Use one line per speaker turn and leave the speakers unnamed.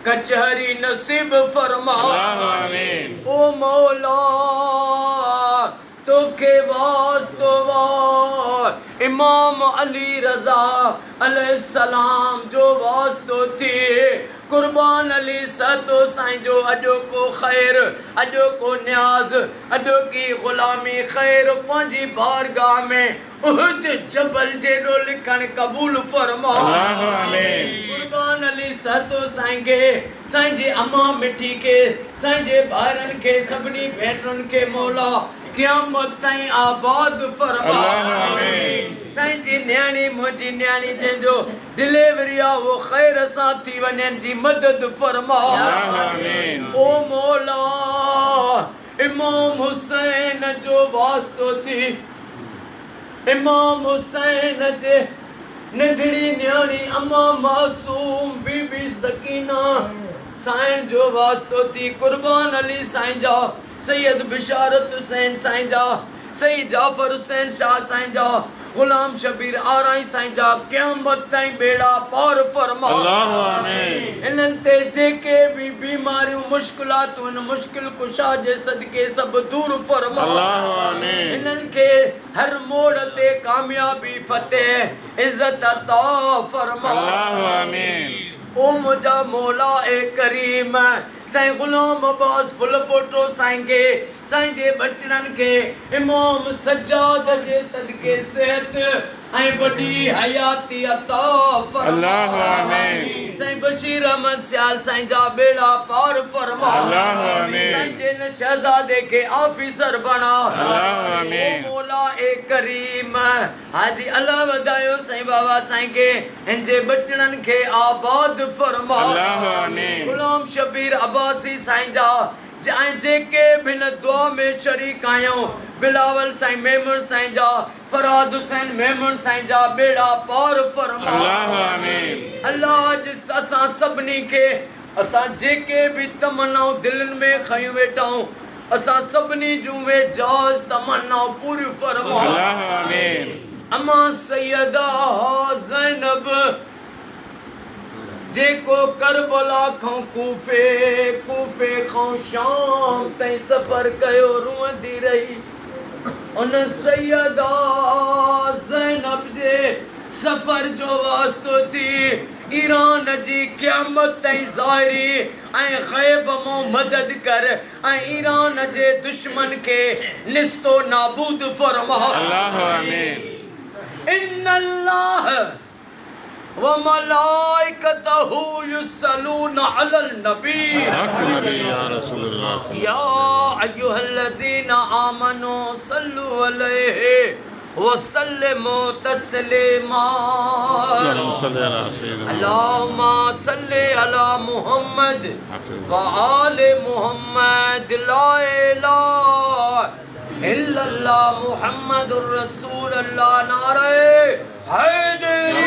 कचहरी नसीब फरमा।
आमीन।
ओ मौला तोखे वास्तोवार इमाम अली रज़ा अलैहिस्सलाम जो वास्तो थी कुर्बान अली सतो साईं जो अॼो को खैर अॼो को न्याज अॼो की ग़ुलामी खैर पंहिंजी बारगाह में उहद जबल जेॾो लिखण क़बूल फरमा।
आमीन।
कुर्बान अली सतो साईं के साईं जी अम्मा मिठी के साईं जे ॿारनि खे सभिनी भेनरुनि के मौला क़यामत ताईं आबाद फरमा। साईं जी न्याणी मुंहिंजी न्याणी जंहिंजो डिलीवरी आहे वो ख़ैर सां थी वञनि जी मदद फरमा। ओ मौला इमाम हुसैन जो वास्तो थी इमाम हुसैन जे नंढड़ी न्याणी अम्मा मासूम बीबी सकीना साईं जो वास्तो थी कुर्बान अली साईं जा सैयद बिशारत हुसैन साईं जा सईद जाफर हुसैन शाह साईं जा गुलाम शबीर आराई साईं जा क़यामत ताईं बेड़ा पार फरमा। इन्हनि ते जेके भी बीमारियूं मुश्किलातूं आहिनि मुश्किल कुशा जे सदके सभु दूर फरमा। इन्हनि खे हर मोड़ ते कामयाबी फतेह इज़्ज़त अता फरमा। ओ मुझा मौला ए करीम साईं गुलाम अब्बास फुल पोटो साईं के साईं जे बचड़नि के इमाम सज्जाद जे सदके सेहत ऐं वॾी हयाती अता फरमा। साईं बशीर अहमद सियाल साईं जा बेड़ा पार फरमा। साईं जे न शहजादे के ऑफिसर बना। ओ मौला ए करीम हाजी अल्लाह वधायो साईं बाबा साईं के हिन जे बचड़नि खे आबाद फरमा। गुलाम शबीर अब्बासी साईं जा जेके भी न दुआ में शरीक आहियूं बिलावल साईं मेमन साईं जा फराद हुसैन मेमन साईं जा बेड़ा पार फरमा। अल्लाह जिस असां सभिनी खे असां जेके भी तमन्नाऊं दिलनि में खयूं वेठा आहियूं असां सभिनी जूं वे जाज़ तमन्नाऊं पूरी फरमा। अम्मा सैयदा ज़ैनब जेको करबला खां कूफे खां शाम ताईं सफ़र कयो रुअंदी रही उन सैयदा ज़ैनब जे सफ़र जो वास्तो थी ईरान जी क़यामत ताईं ज़ाहिरी ऐं ग़ैब मां मदद कर ऐं ईरान जे दुश्मन के निस्तो नाबूद फरमा। इन्नल्लाह व मलाइकतहु युसल्लूना अलल नबी या अय्युहल्लज़ीना आमनू सल्लु अलैहि व सल्लिमू तस्लीमा। अल्लाहुम्मा सल्लि अला मुहम्मद व आले मुहम्मद ला इलाहा इल्लल्लाह मुहम्मदुर रसूलुल्लाह नारे हैदरी।